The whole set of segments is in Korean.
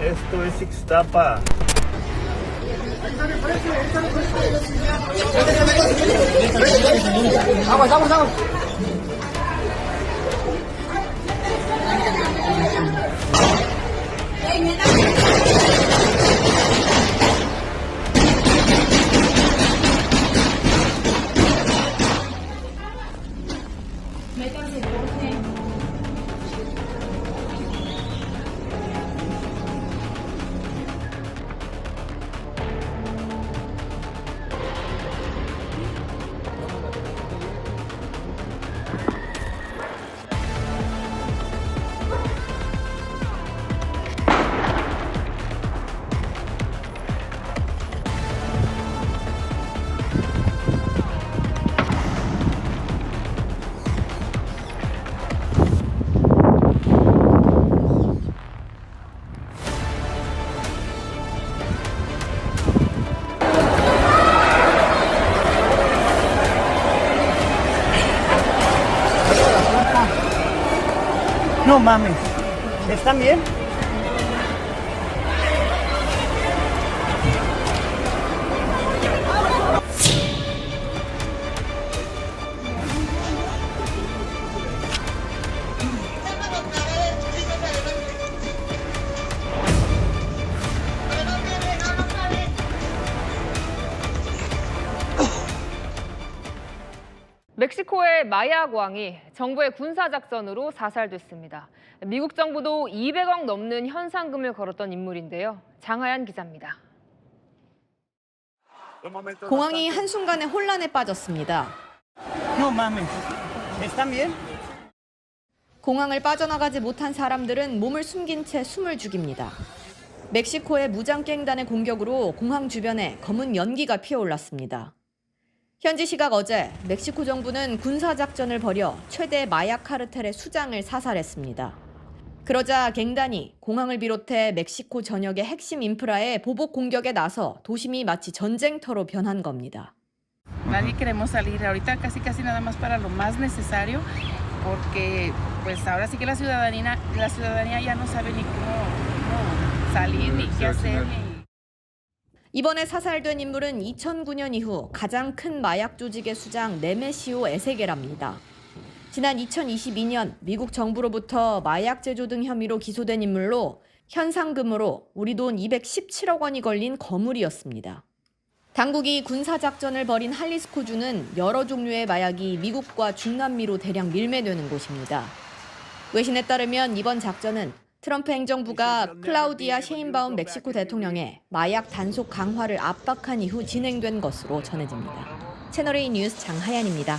Esto es Ixtapa. Aguas, aguas, aguas. No mames. ¿Están bien? 멕시코의 마약 왕이 정부의 군사작전으로 사살됐습니다. 미국 정부도 200억 넘는 현상금을 걸었던 인물인데요. 장하연 기자입니다. 공항이 한순간에 혼란에 빠졌습니다. No mames. ¿Están bien? 공항을 빠져나가지 못한 사람들은 몸을 숨긴 채 숨을 죽입니다. 멕시코의 무장갱단의 공격으로 공항 주변에 검은 연기가 피어올랐습니다. 현지 시각 어제 멕시코 정부는 군사작전을 벌여 최대 마약 카르텔의 수장을 사살했습니다. 그러자 갱단이 공항을 비롯해 멕시코 전역의 핵심 인프라에 보복 공격에 나서 도심이 마치 전쟁터로 변한 겁니다. Nadie queremos salir ahorita casi nada más para lo más necesario porque pues ahora sí que la ciudadanía ya no sabe ni cómo salir ni qué hacer. 이번에 사살된 인물은 2009년 이후 가장 큰 마약 조직의 수장 네메시오 에세게랍니다. 지난 2022년 미국 정부로부터 마약 제조 등 혐의로 기소된 인물로 현상금으로 우리 돈 217억 원이 걸린 거물이었습니다. 당국이 군사작전을 벌인 할리스코주는 여러 종류의 마약이 미국과 중남미로 대량 밀매되는 곳입니다. 외신에 따르면 이번 작전은 트럼프 행정부가 클라우디아 셰인바움 멕시코 대통령의 마약 단속 강화를 압박한 이후 진행된 것으로 전해집니다. 채널A 뉴스 장하연입니다.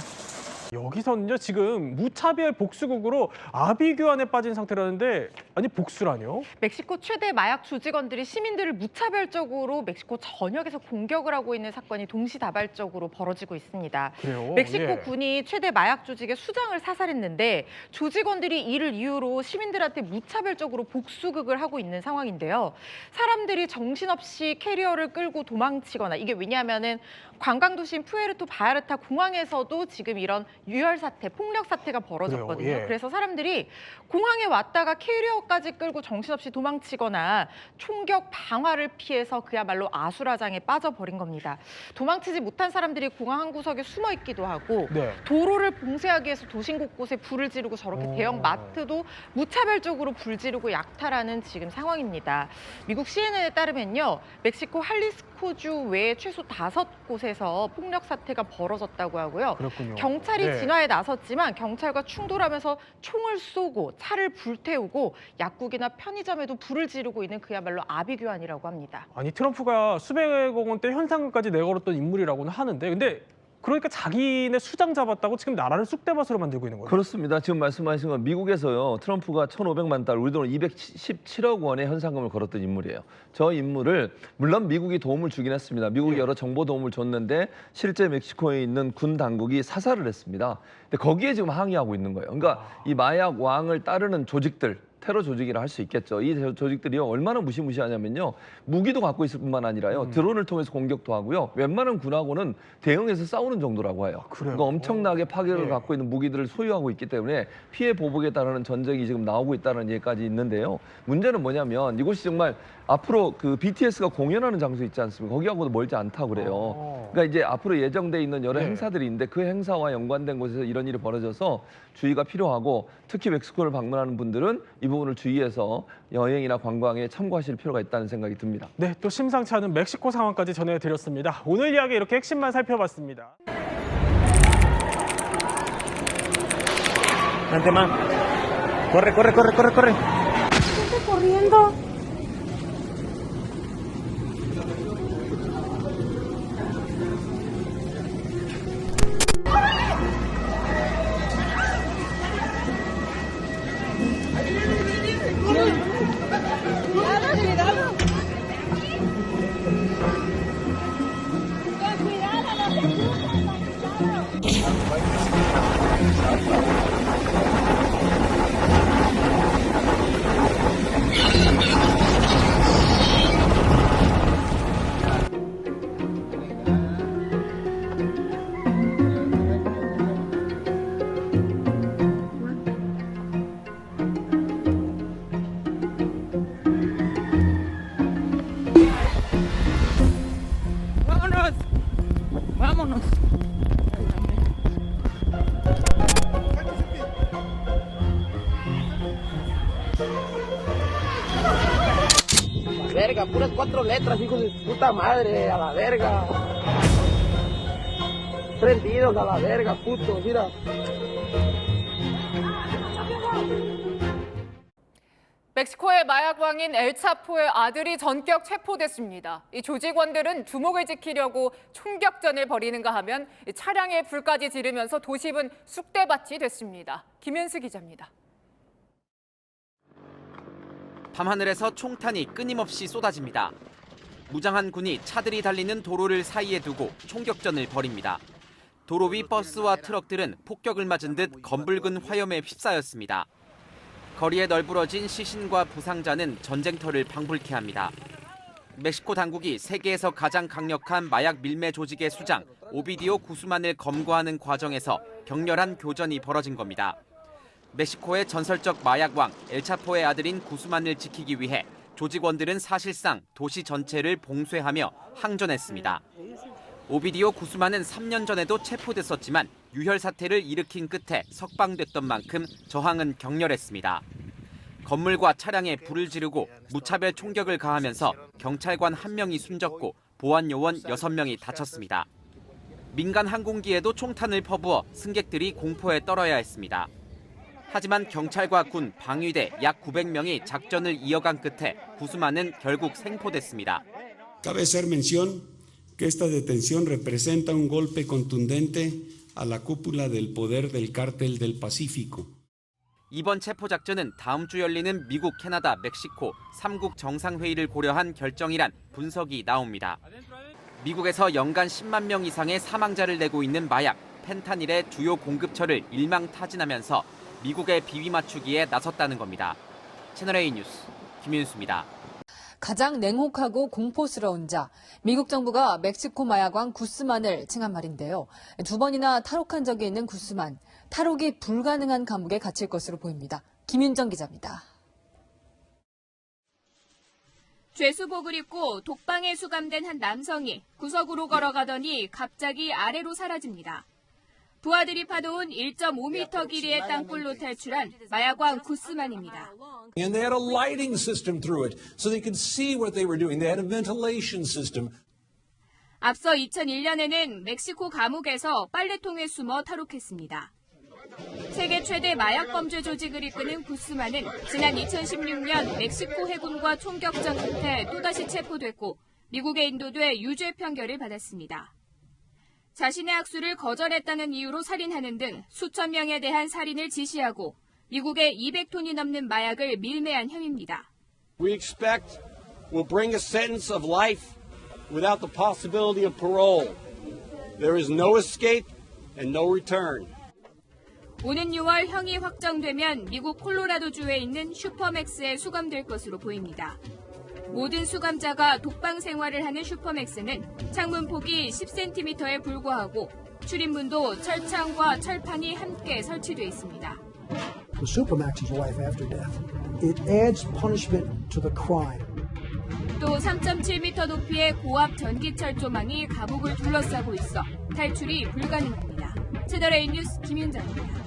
여기서는요, 지금 무차별 복수국으로 아비규환에 빠진 상태라는데, 아니 복수라뇨? 멕시코 최대 마약 조직원들이 시민들을 무차별적으로 멕시코 전역에서 공격을 하고 있는 사건이 동시다발적으로 벌어지고 있습니다. 그래요? 멕시코 예. 군이 최대 마약 조직의 수장을 사살했는데 조직원들이 이를 이유로 시민들한테 무차별적으로 복수극을 하고 있는 상황인데요. 사람들이 정신없이 캐리어를 끌고 도망치거나, 이게 왜냐하면은 관광도시인 푸에르토 바야르타 공항에서도 지금 이런 유혈 사태, 폭력 사태가 벌어졌거든요. 그래요? 예. 그래서 사람들이 공항에 왔다가 캐리어까지 끌고 정신없이 도망치거나 총격 방화를 피해서 그야말로 아수라장에 빠져버린 겁니다. 도망치지 못한 사람들이 공항 한 구석에 숨어 있기도 하고 네. 도로를 봉쇄하기 위해서 도심 곳곳에 불을 지르고 저렇게 대형 마트도 무차별적으로 불 지르고 약탈하는 지금 상황입니다. 미국 CNN에 따르면요, 멕시코 할리스코주 외에 최소 5곳에서 폭력 사태가 벌어졌다고 하고요. 그렇군요. 경찰이 네. 진화에 나섰지만 경찰과 충돌하면서 총을 쏘고 차를 불태우고 약국이나 편의점에도 불을 지르고 있는 그야말로 아비규환이라고 합니다. 아니 트럼프가 수백억 원대 현상금까지 내걸었던 인물이라고는 하는데, 근데 그러니까 자기네 수장 잡았다고 지금 나라를 쑥대밭으로 만들고 있는 거예요. 그렇습니다. 지금 말씀하신 건 미국에서요, 트럼프가 1,500만 달러, 우리 돈으로 217억 원의 현상금을 걸었던 인물이에요. 저 인물을 물론 미국이 도움을 주긴 했습니다. 미국이 여러 정보 도움을 줬는데 실제 멕시코에 있는 군 당국이 사살을 했습니다. 근데 거기에 지금 항의하고 있는 거예요. 그러니까 이 마약 왕을 따르는 조직들, 테러 조직이라 할 수 있겠죠. 이 조직들이 얼마나 무시무시하냐면요. 무기도 갖고 있을 뿐만 아니라요. 드론을 통해서 공격도 하고요. 웬만한 군하고는 대응해서 싸우는 정도라고 해요. 그러니까 엄청나게 파괴력을 갖고 있는 무기들을 소유하고 있기 때문에 피해 보복에 따르는 전쟁이 지금 나오고 있다는 얘기까지 있는데요. 문제는 뭐냐면 이곳이 정말 앞으로 그 BTS가 공연하는 장소 있지 않습니까? 거기하고도 멀지 않다고 그래요. 그러니까 이제 앞으로 예정돼 있는 여러 행사들이 있는데 그 행사와 연관된 곳에서 이런 일이 벌어져서 주의가 필요하고 특히 멕시코를 방문하는 분들은 이 부분을 주의해서 여행이나 관광에 참고하실 필요가 있다는 생각이 듭니다. 네, 또 심상치 않은 멕시코 상황까지 전해드렸습니다. 오늘 이야기 이렇게 핵심만 살펴봤습니다. Antemán. Corre, corre, corre, corre, corre. corriendo. Verga, puras 4 letras, hijos de su puta madre, a la verga. Prendidos a la verga, putos, mira. 멕시코의 마약왕인 엘차포의 아들이 전격 체포됐습니다. 이 조직원들은 두목을 지키려고 총격전을 벌이는가 하면 차량에 불까지 지르면서 도심은 쑥대밭이 됐습니다. 김현수 기자입니다. 밤하늘에서 총탄이 끊임없이 쏟아집니다. 무장한 군이 차들이 달리는 도로를 사이에 두고 총격전을 벌입니다. 도로 위 버스와 트럭들은 폭격을 맞은 듯 검붉은 화염에 휩싸였습니다. 거리에 널브러진 시신과 부상자는 전쟁터를 방불케 합니다. 멕시코 당국이 세계에서 가장 강력한 마약 밀매 조직의 수장 오비디오 구스만을 검거하는 과정에서 격렬한 교전이 벌어진 겁니다. 멕시코의 전설적 마약왕 엘차포의 아들인 구스만을 지키기 위해 조직원들은 사실상 도시 전체를 봉쇄하며 항전했습니다. 오비디오 구스만은 3년 전에도 체포됐었지만 유혈 사태를 일으킨 끝에 석방됐던 만큼 저항은 격렬했습니다. 건물과 차량에 불을 지르고 무차별 총격을 가하면서 경찰관 1명이 숨졌고 보안 요원 6명이 다쳤습니다. 민간 항공기에도 총탄을 퍼부어 승객들이 공포에 떨어야 했습니다. 하지만 경찰과 군, 방위대 약 900명이 작전을 이어간 끝에 구스만은 결국 생포됐습니다. Cabe hacer mención que esta detención representa un golpe contundente a la cúpula del poder del cártel del Pacífico. 이번 체포 작전은 다음 주 열리는 미국, 캐나다, 멕시코 3국 정상회의를 고려한 결정이란 분석이 나옵니다. 미국에서 연간 10만 명 이상의 사망자를 내고 있는 마약, 펜타닐의 주요 공급처를 일망타진하면서 미국의 비위 맞추기에 나섰다는 겁니다. 채널A 뉴스 김윤수입니다. 가장 냉혹하고 공포스러운 자, 미국 정부가 멕시코 마약왕 구스만을 칭한 말인데요. 2번이나 탈옥한 적이 있는 구스만, 탈옥이 불가능한 감옥에 갇힐 것으로 보입니다. 김윤정 기자입니다. 죄수복을 입고 독방에 수감된 한 남성이 구석으로 걸어가더니 갑자기 아래로 사라집니다. 부하들이 파놓은 1.5m 길이의 땅굴로 탈출한 마약왕 구스만입니다. And they had a lighting system through it, so they could see what they were doing. They had a ventilation system. 앞서 2001년에는 멕시코 감옥에서 빨래통에 숨어 탈옥했습니다. 세계 최대 마약 범죄 조직을 이끄는 구스만은 지난 2016년 멕시코 해군과 총격전 끝에 또다시 체포됐고 미국에 인도돼 유죄 판결을 받았습니다. 자신의 학수를 거절했다는 이유로 살인하는 등 수천 명에 대한 살인을 지시하고 미국에 200톤이 넘는 마약을 밀매한 혐의입니다. We expect will bring a sentence of life without the possibility of parole. There is no escape and no return. 오는 6월 형이 확정되면 미국 콜로라도주에 있는 슈퍼맥스에 수감될 것으로 보입니다. 모든 수감자가 독방 생활을 하는 슈퍼맥스는 창문 폭이 10cm에 불과하고 출입문도 철창과 철판이 함께 설치돼 있습니다. The Supermax is life after death. It adds punishment to the crime. 또 3.7m 높이의 고압 전기철조망이 감옥을 둘러싸고 있어 탈출이 불가능합니다. 채널A 뉴스 김윤정입니다.